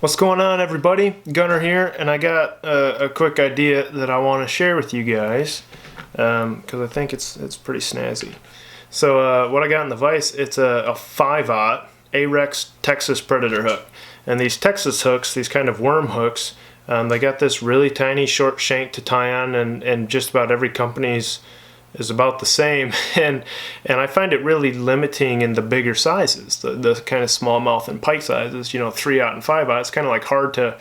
What's going on, everybody? Gunnar here, and I got a quick idea that I want to share with you guys because I think it's pretty snazzy. So what I got in the vise, it's a 5/0 Ahrex Texas Predator hook, and these Texas hooks, these kind of worm hooks, they got this really tiny short shank to tie on, and just about every company's is about the same, and I find it really limiting in the bigger sizes, the kind of smallmouth and pike sizes, 3/0 and 5/0. It's kind of like hard to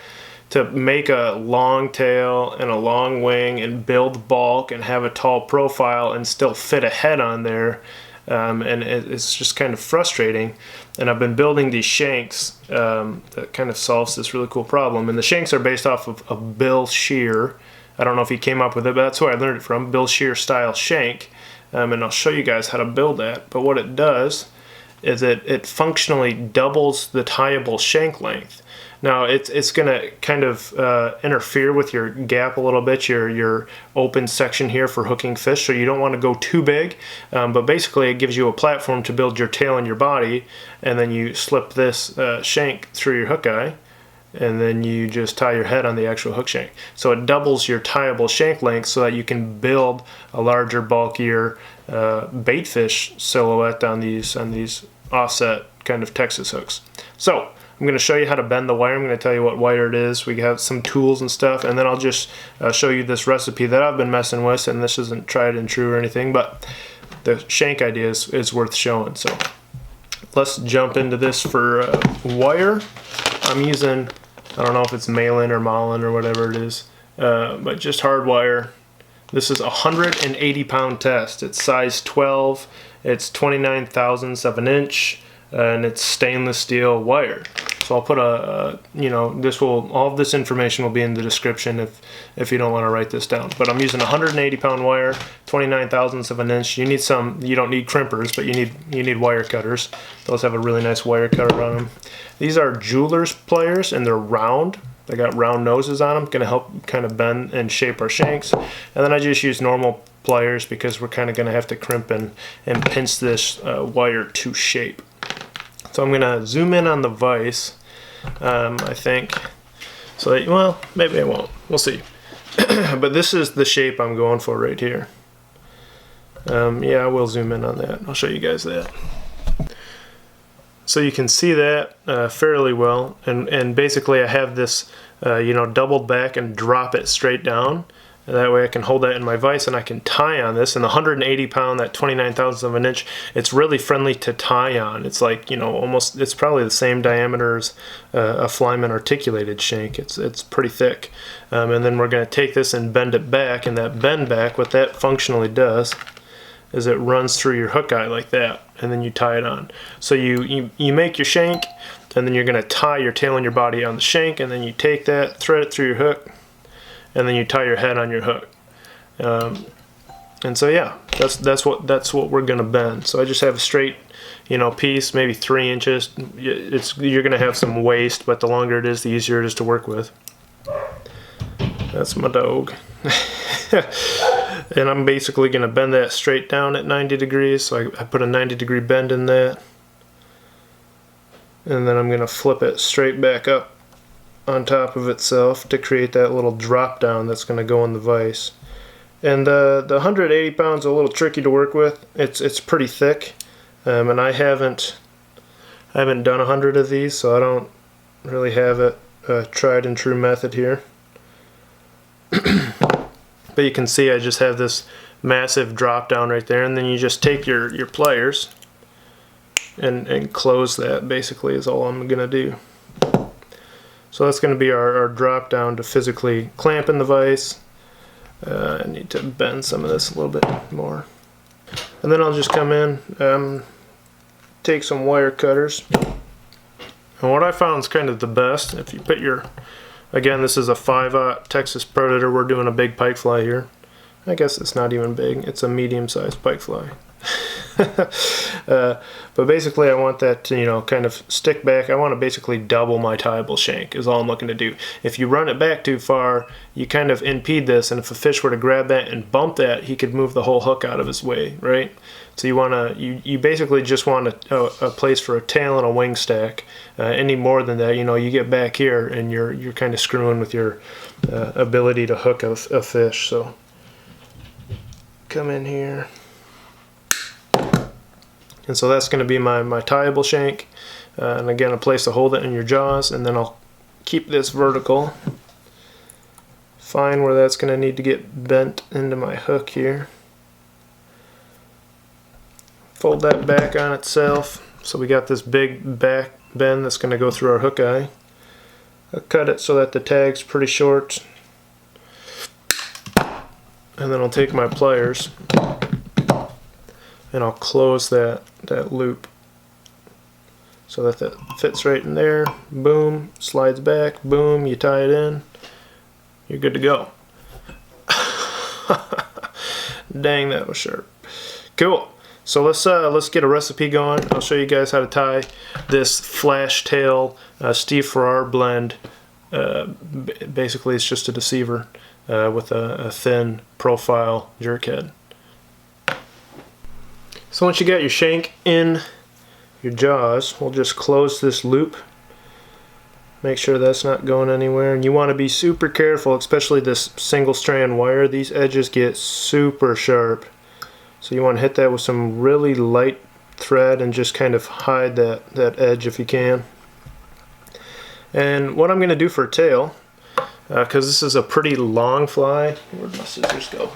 make a long tail and a long wing and build bulk and have a tall profile and still fit a head on there, and it's just kind of frustrating. And I've been building these shanks that kind of solves this really cool problem, and the shanks are based off of Bill Sherer. I don't know if he came up with it, but that's who I learned it from, Bill Sherer style shank. And I'll show you guys how to build that. But what it does is it functionally doubles the tieable shank length. Now it's going to kind of interfere with your gap a little bit, your open section here for hooking fish, so you don't want to go too big. But basically it gives you a platform to build your tail and your body, and then you slip this shank through your hook eye, and then you just tie your head on the actual hook shank. So it doubles your tieable shank length so that you can build a larger, bulkier baitfish silhouette on these offset kind of Texas hooks. So I'm going to show you how to bend the wire. I'm going to tell you what wire it is. We have some tools and stuff, and then I'll just show you this recipe that I've been messing with, and this isn't tried and true or anything, but the shank idea is worth showing. So let's jump into this for wire. I'm using, I don't know if it's Malin or Malin or whatever it is, but just hard wire. This is a 180-pound test. It's size 12. It's 29 thousandths of an inch, and it's stainless steel wire. So I'll put all of this information will be in the description if you don't want to write this down. But I'm using a 180-pound wire, 29 thousandths of an inch. You don't need crimpers, but you need wire cutters. Those have a really nice wire cutter on them. These are jeweler's pliers, and they're round. They got round noses on them, gonna help kind of bend and shape our shanks. And then I just use normal pliers because we're kind of gonna have to crimp and pinch this wire to shape. So I'm gonna zoom in on the vise, I think. So that, well, maybe I won't. We'll see. But this is the shape I'm going for right here. Yeah, I will zoom in on that. I'll show you guys that. So you can see that fairly well, and basically I have this doubled back and drop it straight down, and that way I can hold that in my vise and I can tie on this. And the 180-pound, that 29 thousandths of an inch, it's really friendly to tie on. It's like, almost, it's probably the same diameter as a Flymen articulated shank. It's pretty thick. And then we're going to take this and bend it back, and that bend back, what that functionally does is it runs through your hook eye like that, and then you tie it on. So you make your shank, and then you're going to tie your tail and your body on the shank, and then you take that, thread it through your hook, and then you tie your head on your hook. And so yeah, that's what we're going to bend. So I just have a straight piece, maybe 3 inches. You're going to have some waste, but the longer it is, the easier it is to work with. That's my dog. And I'm basically going to bend that straight down at 90 degrees. So I put a 90-degree bend in that. And then I'm going to flip it straight back up on top of itself to create that little drop down that's going to go in the vise. And the 180 pounds is a little tricky to work with. It's pretty thick. And I haven't done 100 of these, so I don't really have a tried and true method here. But you can see I just have this massive drop down right there, and then you just take your pliers and close that, basically, is all I'm going to do. So that's going to be our drop down to physically clamp in the vise. I need to bend some of this a little bit more. And then I'll just come in, take some wire cutters. And what I found is kind of the best, if you put again, this is a 5/0 Texas Predator. We're doing a big pike fly here. I guess it's not even big. It's a medium-sized pike fly. But basically I want that to, kind of stick back. I want to basically double my tieable shank is all I'm looking to do. If you run it back too far, you kind of impede this, and if a fish were to grab that and bump that, he could move the whole hook out of his way, right? So you basically just want a place for a tail and a wing stack. Any more than that, you get back here and you're kind of screwing with your ability to hook a fish. So come in here, and so that's going to be my tieable shank, and again, a place to hold it in your jaws, and then I'll keep this vertical. Find where that's going to need to get bent into my hook here. Fold that back on itself. So we got this big back bend that's going to go through our hook eye. I'll cut it so that the tag's pretty short. And then I'll take my pliers and I'll close that loop so that fits right in there. Boom, slides back, boom, you tie it in. You're good to go. Dang, that was sharp. Cool. So let's get a recipe going. I'll show you guys how to tie this flash tail Steve Farrar blend. Basically, it's just a deceiver with a thin profile jerk head. So once you got your shank in your jaws, we'll just close this loop. Make sure that's not going anywhere, and you want to be super careful, especially this single strand wire. These edges get super sharp, so you want to hit that with some really light thread and just kind of hide that edge if you can. And what I'm going to do for a tail, because this is a pretty long fly, where'd my scissors go?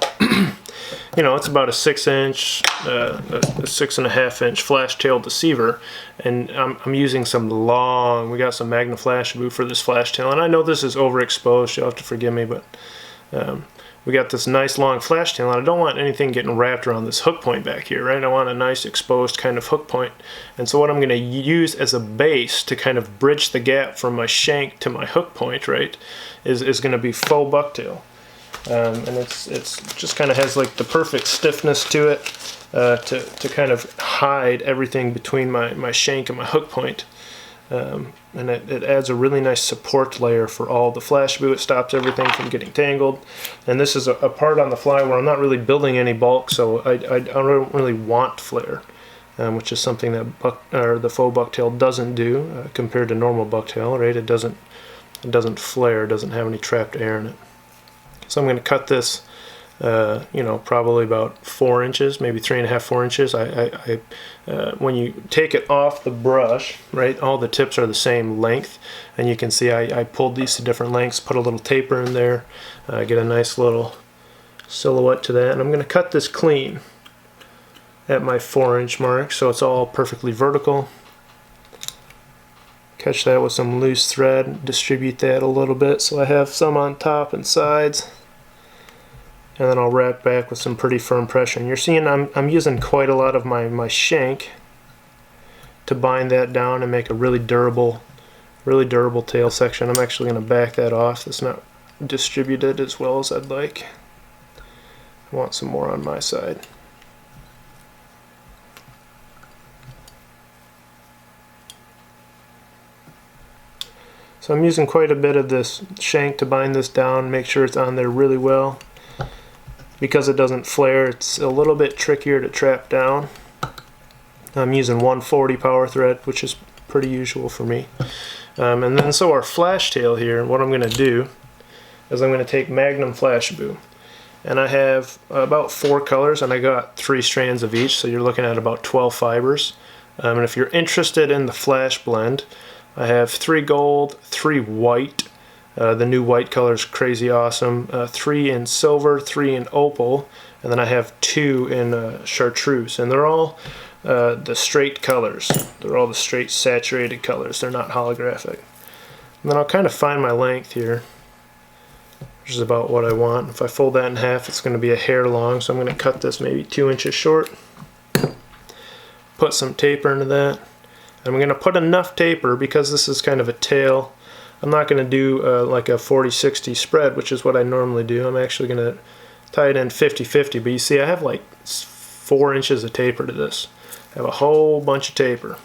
It's about a 6-inch, a 6.5-inch flash tail deceiver, and I'm using we got some Magnum Flashabou for this flash tail, and I know this is overexposed, you'll have to forgive me, but we got this nice long flash tail, and I don't want anything getting wrapped around this hook point back here, right? I want a nice exposed kind of hook point, and so what I'm going to use as a base to kind of bridge the gap from my shank to my hook point, right, is going to be Faux Bucktail. And it's just kind of has like the perfect stiffness to it to kind of hide everything between my shank and my hook point. And it adds a really nice support layer for all the Flashabou. It stops everything from getting tangled. And this is a part on the fly where I'm not really building any bulk, so I don't really want flare, which is something that the Faux Bucktail doesn't do compared to normal bucktail, right? It doesn't flare, it doesn't have any trapped air in it. So I'm going to cut this, probably about 4 inches, maybe 3.5, 4 inches. When you take it off the brush, right, all the tips are the same length, and you can see I pulled these to different lengths, put a little taper in there, get a nice little silhouette to that, and I'm going to cut this clean at my 4-inch mark, so it's all perfectly vertical. Catch that with some loose thread, distribute that a little bit so I have some on top and sides. And then I'll wrap back with some pretty firm pressure. And you're seeing I'm using quite a lot of my shank to bind that down and make a really durable tail section. I'm actually going to back that off. It's not distributed as well as I'd like. I want some more on my side. So I'm using quite a bit of this shank to bind this down, make sure it's on there really well. Because it doesn't flare, it's a little bit trickier to trap down. I'm using 140 power thread, which is pretty usual for me. And then so our flash tail here, what I'm going to do is I'm going to take Magnum Flashabou. And I have about 4 colors, and I got 3 strands of each, so you're looking at about 12 fibers. And if you're interested in the Flashblend, I have 3 gold, 3 white. The new white color is crazy awesome. 3 in silver, 3 in opal, and then I have 2 in chartreuse. And they're all the straight colors. They're all the straight saturated colors. They're not holographic. And then I'll kind of find my length here, which is about what I want. If I fold that in half, it's going to be a hair long, so I'm going to cut this maybe 2 inches short. Put some taper into that. I'm going to put enough taper because this is kind of a tail. I'm not going to do like a 40-60 spread, which is what I normally do. I'm actually going to tie it in 50-50, but you see I have like 4 inches of taper to this. I have a whole bunch of taper.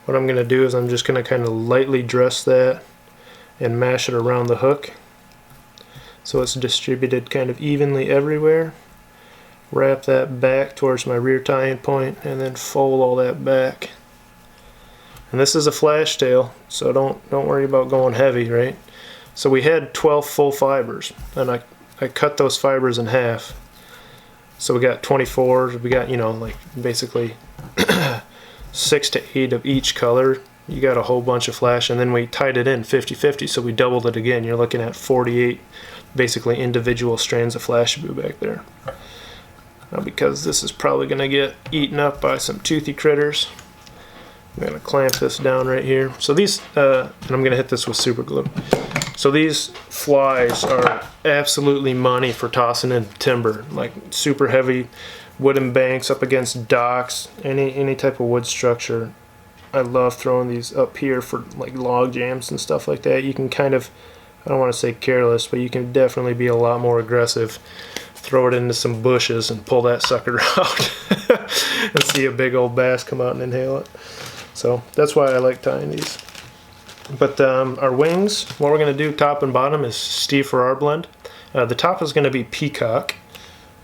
What I'm going to do is I'm just going to kind of lightly dress that and mash it around the hook so it's distributed kind of evenly everywhere. wrap that back towards my rear tying point, and then fold all that back. And this is a flash tail, so don't worry about going heavy, right? So we had 12 full fibers, and I cut those fibers in half. So we got 24, we got, you know, like basically 6 to 8 of each color. You got a whole bunch of flash, and then we tied it in 50-50, so we doubled it again. You're looking at 48 basically individual strands of Flashabou back there. Now, because this is probably going to get eaten up by some toothy critters, I'm going to clamp this down right here. So these, and I'm going to hit this with super glue. So these flies are absolutely money for tossing in timber, like super heavy wooden banks up against docks, any type of wood structure. I love throwing these up here for like log jams and stuff like that. You can kind of, I don't want to say careless, but you can definitely be a lot more aggressive. Throw it into some bushes and pull that sucker out and see a big old bass come out and inhale it. So that's why I like tying these. But our wings, what we're going to do top and bottom is Steve Farrar blend. The top is going to be Peacock.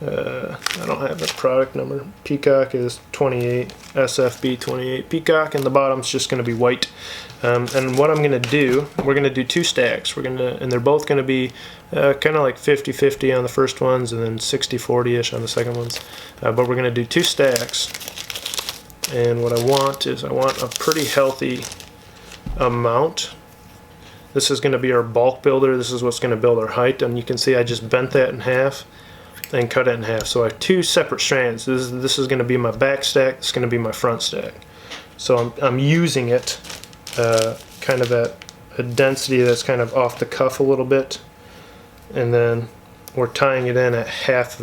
I don't have the product number. Peacock is 28, SFB 28 Peacock, and the bottom's just going to be white. And what I'm going to do, we're going to do 2 stacks. And they're both going to be kind of like 50-50 on the first ones, and then 60-40-ish on the second ones. But we're going to do 2 stacks. And what I want is I want a pretty healthy amount. This is going to be our bulk builder. This is what's going to build our height, and you can see I just bent that in half and cut it in half. So I have 2 separate strands. This is going to be my back stack. It's going to be my front stack. So I'm using it kind of at a density that's kind of off the cuff a little bit, and then we're tying it in at half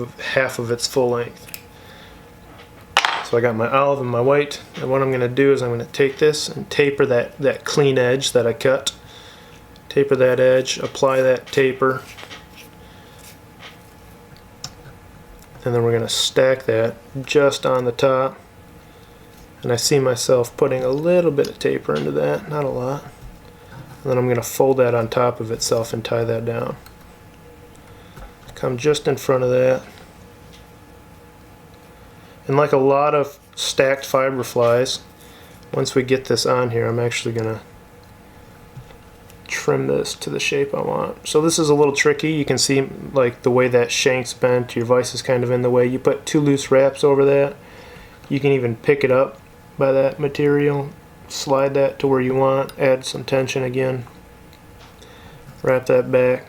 of its full length. So I got my olive and my white, and what I'm going to do is I'm going to take this and taper that clean edge that I cut. Taper that edge, apply that taper, and then we're going to stack that just on the top. And I see myself putting a little bit of taper into that, not a lot. And then I'm going to fold that on top of itself and tie that down. Come just in front of that. And like a lot of stacked fiber flies, once we get this on here, I'm actually going to trim this to the shape I want. So this is a little tricky. You can see like the way that shank's bent, your vise is kind of in the way. You put 2 loose wraps over that. You can even pick it up by that material, slide that to where you want, add some tension again, wrap that back,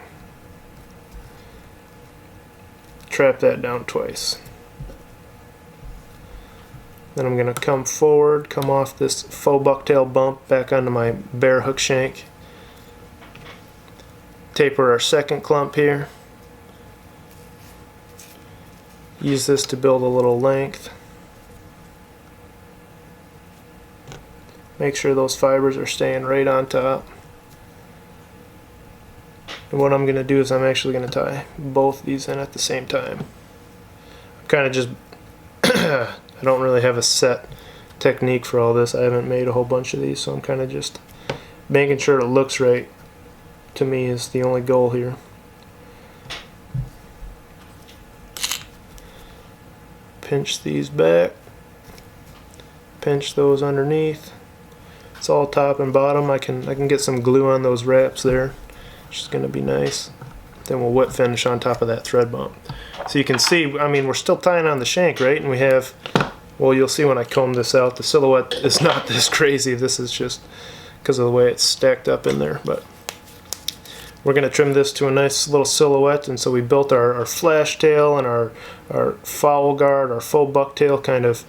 trap that down twice. Then I'm going to come forward, come off this faux bucktail bump back onto my bare hook shank. Taper our second clump here. Use this to build a little length. Make sure those fibers are staying right on top. And what I'm going to do is I'm actually going to tie both these in at the same time. I'm kind of just I don't really have a set technique for all this. I haven't made a whole bunch of these, so I'm kind of just making sure it looks right. To me is the only goal here. Pinch these back. Pinch those underneath. It's all top and bottom. I can get some glue on those wraps there, which is going to be nice. Then we'll wet finish on top of that thread bump. So you can see, I mean, we're still tying on the shank, right? And we have, well, you'll see when I comb this out, the silhouette is not this crazy. This is just because of the way it's stacked up in there. But we're going to trim this to a nice little silhouette. And so we built our flash tail and our foul guard, our faux bucktail kind of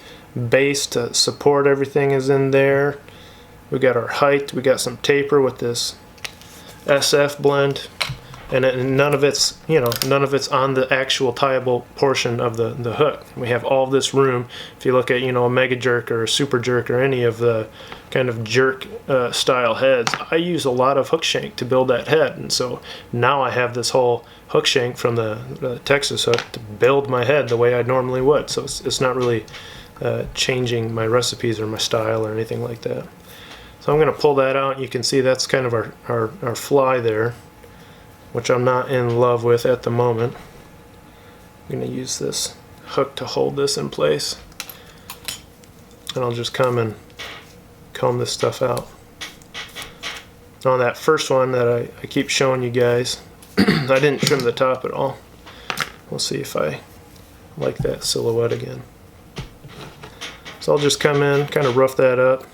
base to support everything is in there. We got our height. We got some taper with this SF blend. And none of it's, none of it's on the actual tieable portion of the hook. We have all this room. If you look at, a mega jerk or a super jerk or any of the kind of jerk style heads, I use a lot of hook shank to build that head. And so now I have this whole hook shank from the Texas hook to build my head the way I normally would. So it's not really changing my recipes or my style or anything like that. So I'm going to pull that out. You can see that's kind of our fly there, which I'm not in love with at the moment. I'm going to use this hook to hold this in place. And I'll just come and comb this stuff out. On that first one that I keep showing you guys, I didn't trim the top at all. We'll see if I like that silhouette again. So I'll just come in, kind of rough that up,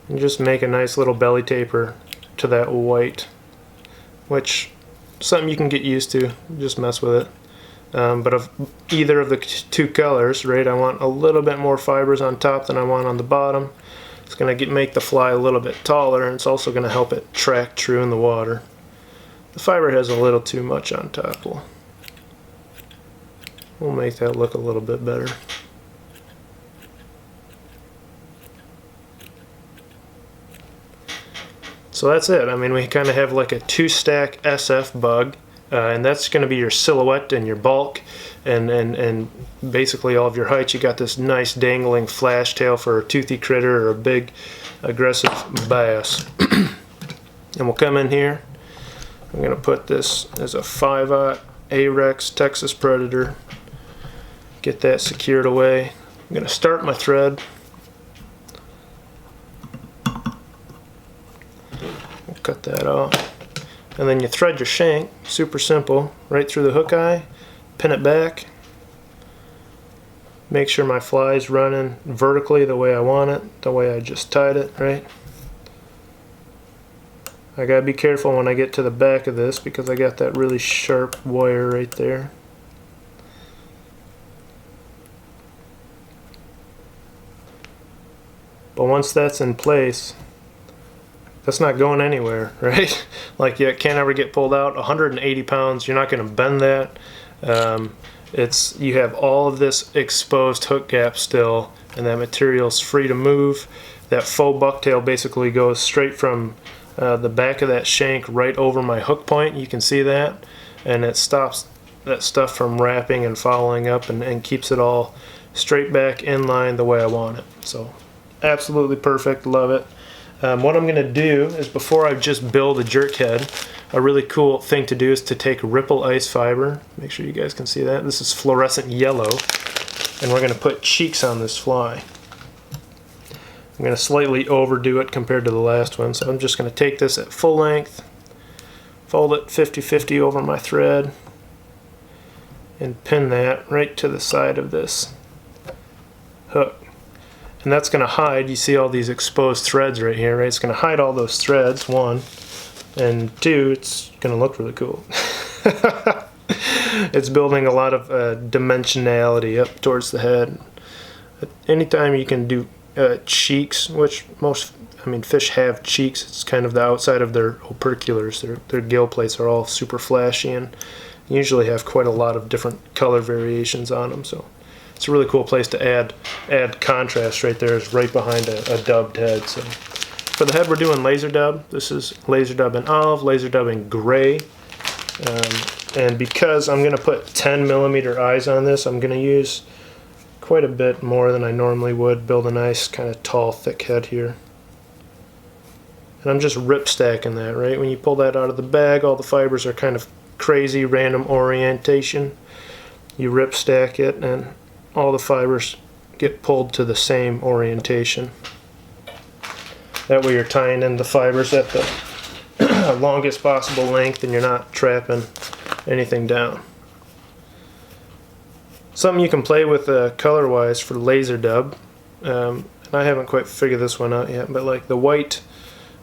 and just make a nice little belly taper to that white, which something you can get used to, just mess with it. But of either of the two colors, right, I want a little bit more fibers on top than I want on the bottom. It's going to make the fly a little bit taller, and it's also going to help it track true in the water. The fiber has a little too much on top. We'll make that look a little bit better. So that's it. I mean, we kind of have like a 2-stack SF bug, and that's going to be your silhouette and your bulk, and basically all of your height. You got this nice dangling flash tail for a toothy critter or a big aggressive bass. And we'll come in here. I'm going to put this as a 5/0 Ahrex Texas Predator. Get that secured away. I'm going to start my thread. We'll cut that off. And then you thread your shank, super simple, right through the hook eye, pin it back. Make sure my fly's running vertically the way I want it, the way I just tied it, right? I gotta be careful when I get to the back of this because I got that really sharp wire right there. But once that's in place, that's not going anywhere, right? Like, you can't ever get pulled out. 180 pounds, you're not going to bend that. You have all of this exposed hook gap still, and that material's free to move. That faux bucktail basically goes straight from the back of that shank right over my hook point. You can see that, and it stops that stuff from wrapping and following up, and keeps it all straight back in line the way I want it. So absolutely perfect, love it. What I'm going to do is, before I just build a jerk head, a really cool thing to do is to take ripple ice fiber. Make sure you guys can see that. This is fluorescent yellow, and we're going to put cheeks on this fly. I'm going to slightly overdo it compared to the last one, so I'm just going to take this at full length, fold it 50-50 over my thread, and pin that right to the side of this hook. And that's going to hide, you see all these exposed threads right here, right? It's going to hide all those threads, 1. And 2, it's going to look really cool. It's building a lot of dimensionality up towards the head. Anytime you can do cheeks, which fish have cheeks, it's kind of the outside of their operculars. Their gill plates are all super flashy and usually have quite a lot of different color variations on them. So it's a really cool place to add contrast right there, is right behind a dubbed head. So for the head, we're doing laser dub. This is laser dub in olive, laser dub in gray. And because I'm going to put 10mm eyes on this, I'm going to use quite a bit more than I normally would. Build a nice kind of tall, thick head here. And I'm just rip stacking that, right? When you pull that out of the bag, all the fibers are kind of crazy, random orientation. You rip stack it, and all the fibers get pulled to the same orientation. That way you're tying in the fibers at the longest possible length, and you're not trapping anything down. Something you can play with color-wise for laser dub, and I haven't quite figured this one out yet, but like the white,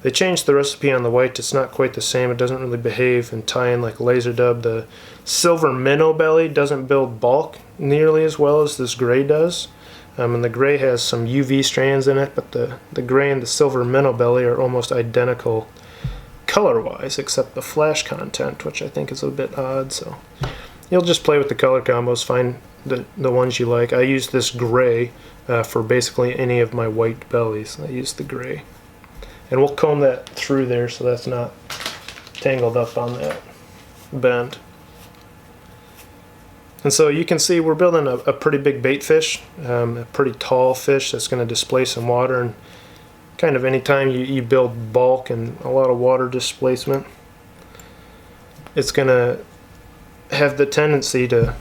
they changed the recipe on the white. It's not quite the same. It doesn't really behave and tie in like laser dub. The silver minnow belly doesn't build bulk nearly as well as this gray does. And the gray has some UV strands in it, but the gray and the silver minnow belly are almost identical color-wise, except the flash content, which I think is a bit odd. So you'll just play with the color combos, find the ones you like. I use this gray for basically any of my white bellies. I use the gray. And we'll comb that through there so that's not tangled up on that bend. And so you can see we're building a pretty big bait fish, a pretty tall fish that's going to displace some water. And kind of anytime you build bulk and a lot of water displacement, it's going to have the tendency to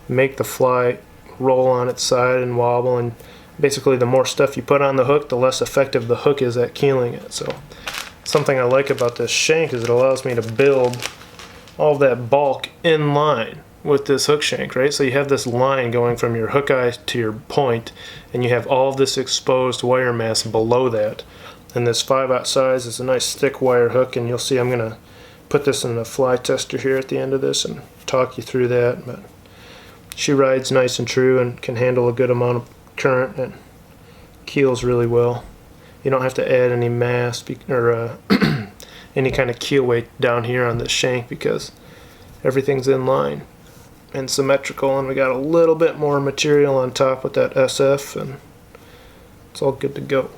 make the fly roll on its side and wobble, and basically the more stuff you put on the hook, the less effective the hook is at keeling it. So something I like about this shank is it allows me to build all that bulk in line with this hook shank, right? So you have this line going from your hook eye to your point, and you have all this exposed wire mass below that. And this 5/0 size is a nice thick wire hook, and you'll see I'm gonna put this in a fly tester here at the end of this and talk you through that. But she rides nice and true and can handle a good amount of current and keels really well. You don't have to add any mass or any kind of keel weight down here on this shank because everything's in line and symmetrical, and we got a little bit more material on top with that SF, and it's all good to go.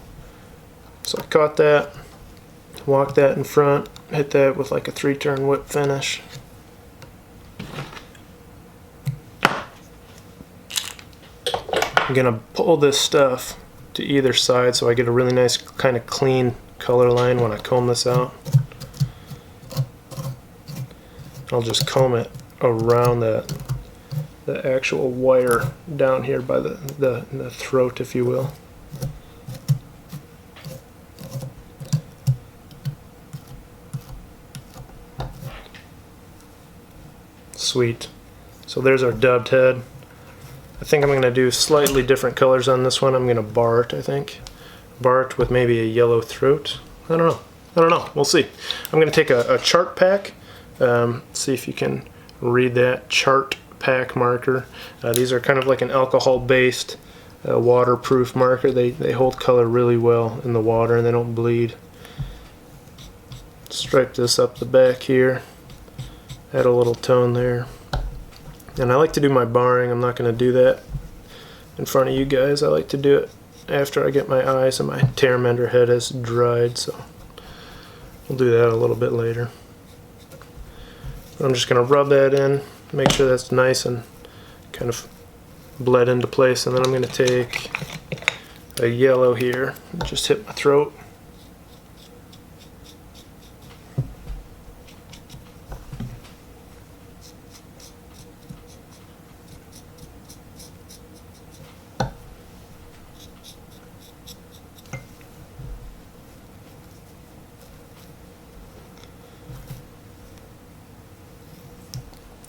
So I caught that, walked that in front, hit that with like a 3-turn whip finish. I'm gonna pull this stuff to either side so I get a really nice kind of clean color line when I comb this out. I'll just comb it around the actual wire down here by the throat, if you will. Sweet. So there's our dubbed head. I think I'm going to do slightly different colors on this one. I'm going to bar it, I think. Bar it with maybe a yellow throat. I don't know. We'll see. I'm going to take a chart pack. See if you can read that. Chart pack marker. These are kind of like an alcohol-based waterproof marker. They hold color really well in the water and they don't bleed. Stripe this up the back here. Add a little tone there. And I like to do my barring. I'm not going to do that in front of you guys. I like to do it after I get my eyes and my tear mender head has dried, so we'll do that a little bit later. I'm just going to rub that in, make sure that's nice and kind of bled into place, and then I'm going to take a yellow here and just hit my throat.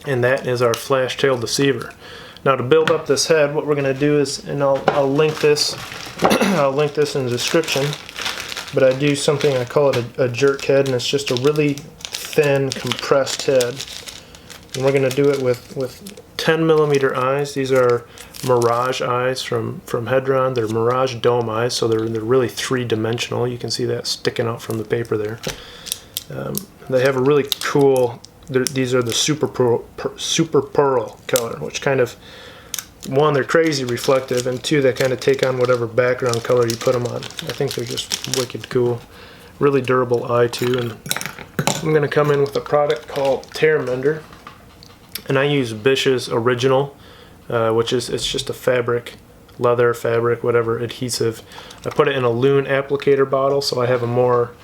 And that is our flash tail deceiver. Now to build up this head, what we're going to do is, and I'll link this, I'll link this in the description, but I do something, I call it a jerk head, and it's just a really thin compressed head. And we're going to do it with 10mm eyes. These are Mirage eyes from Hedron. They're Mirage dome eyes, so they're really 3-dimensional. You can see that sticking out from the paper there. They have a really cool, these are the super pearl color, which kind of, one, they're crazy reflective, and two, they kind of take on whatever background color you put them on. I think they're just wicked cool. Really durable eye too. And I'm going to come in with a product called Tear Mender, and I use Bish's Original, which is, it's just a fabric, leather, fabric, whatever adhesive. I put it in a Loon applicator bottle, so I have a more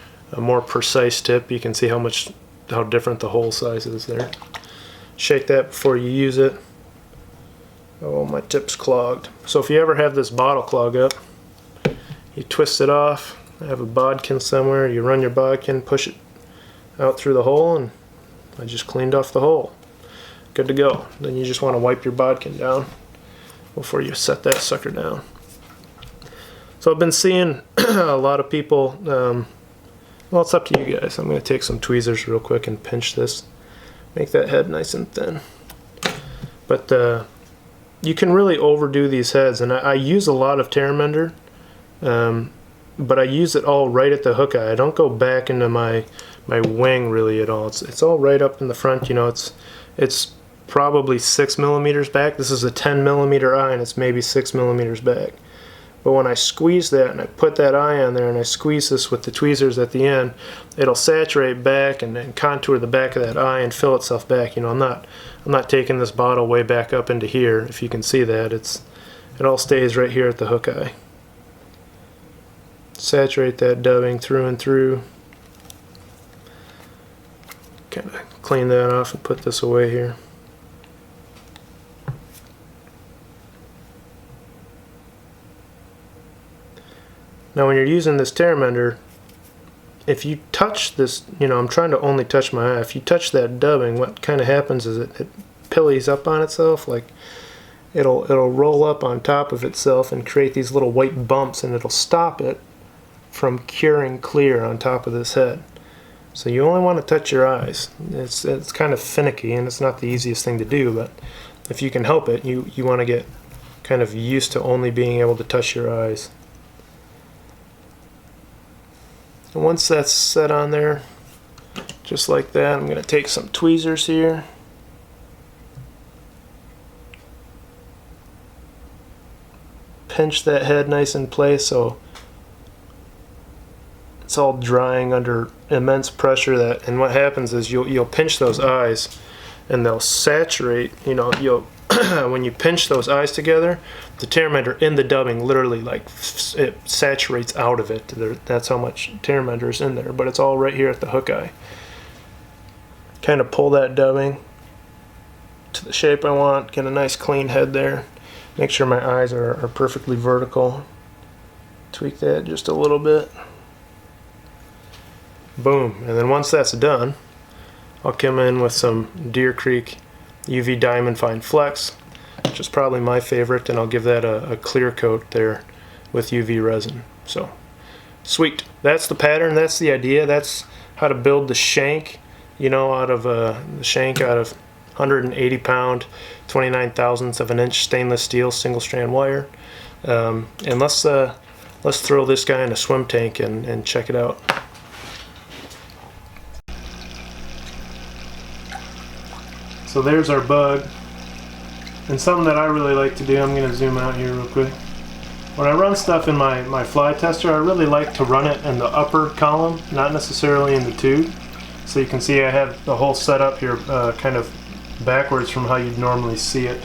precise tip. You can see how different the hole size is there. Shake that before you use it. Oh, my tip's clogged. So if you ever have this bottle clog up, you twist it off. I have a bodkin somewhere. You run your bodkin, push it out through the hole, and I just cleaned off the hole. Good to go. Then you just want to wipe your bodkin down before you set that sucker down. So I've been seeing a lot of people, well, it's up to you guys. I'm going to take some tweezers real quick and pinch this. Make that head nice and thin. But you can really overdo these heads, and I use a lot of Tear Mender, but I use it all right at the hook eye. I don't go back into my wing really at all. It's all right up in the front. You know, it's probably 6mm back. This is a 10mm eye, and it's maybe 6mm back. But when I squeeze that and I put that eye on there and I squeeze this with the tweezers at the end, it'll saturate back and contour the back of that eye and fill itself back. You know, I'm not taking this bottle way back up into here. If you can see that, it all stays right here at the hook eye. Saturate that dubbing through and through. Kind of clean that off and put this away here. Now when you're using this tear mender, if you touch this, you know, I'm trying to only touch my eye. If you touch that dubbing, what kind of happens is it pillies up on itself, like it'll roll up on top of itself and create these little white bumps, and it'll stop it from curing clear on top of this head. So you only want to touch your eyes. It's kind of finicky, and it's not the easiest thing to do, but if you can help it, you want to get kind of used to only being able to touch your eyes. And once that's set on there, just like that, I'm going to take some tweezers here. Pinch that head nice in place so it's all drying under immense pressure. And what happens is you'll pinch those eyes and they'll saturate, you know, when you pinch those eyes together, the tear mender in the dubbing literally, like, it saturates out of it. That's how much tear mender is in there, but it's all right here at the hook eye. Kind of pull that dubbing to the shape I want, get a nice clean head there. Make sure my eyes are perfectly vertical. Tweak that just a little bit. Boom. And then once that's done, I'll come in with some Deer Creek UV Diamond Fine Flex, which is probably my favorite, and I'll give that a clear coat there with UV resin. So, sweet. That's the pattern, that's the idea, that's how to build the shank, you know, out of the shank out of 180 pound, 29 thousandths of an inch stainless steel single strand wire. And let's throw this guy in a swim tank and check it out. So there's our bug, and something that I really like to do, I'm going to zoom out here real quick. When I run stuff in my fly tester, I really like to run it in the upper column, not necessarily in the tube. So you can see I have the whole setup here kind of backwards from how you'd normally see it.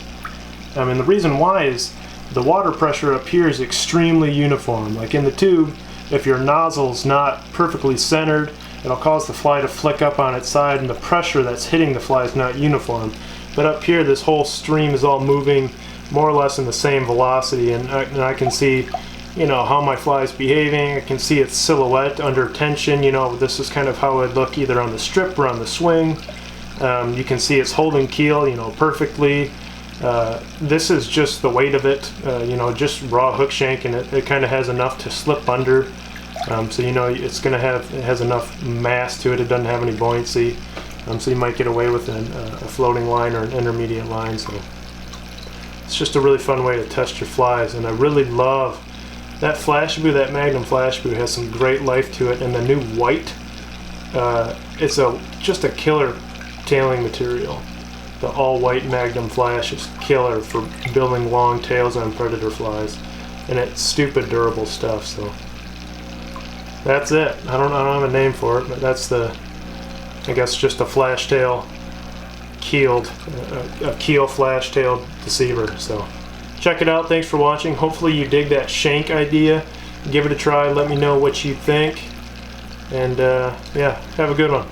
And the reason why is the water pressure up here is extremely uniform. Like in the tube, if your nozzle's not perfectly centered, it'll cause the fly to flick up on its side, and the pressure that's hitting the fly is not uniform. But up here, this whole stream is all moving more or less in the same velocity, and I can see, you know, how my fly is behaving. I can see its silhouette under tension. You know, this is kind of how it would look either on the strip or on the swing. You can see it's holding keel, you know, perfectly. This is just the weight of it, you know, just raw hook shank, and it kind of has enough to slip under. So you know it has enough mass to it. It doesn't have any buoyancy. So you might get away with a floating line or an intermediate line. So it's just a really fun way to test your flies. And I really love that Flashabou. That Magnum Flashabou has some great life to it. And the new white, it's just a killer tailing material. The all-white Magnum Flash is killer for building long tails on predator flies, and it's stupid durable stuff. So that's it. I don't have a name for it, but that's I guess just a flash tail keeled, a keel flash tailed deceiver. So check it out. Thanks for watching. Hopefully you dig that shank idea. Give it a try. Let me know what you think. And yeah, have a good one.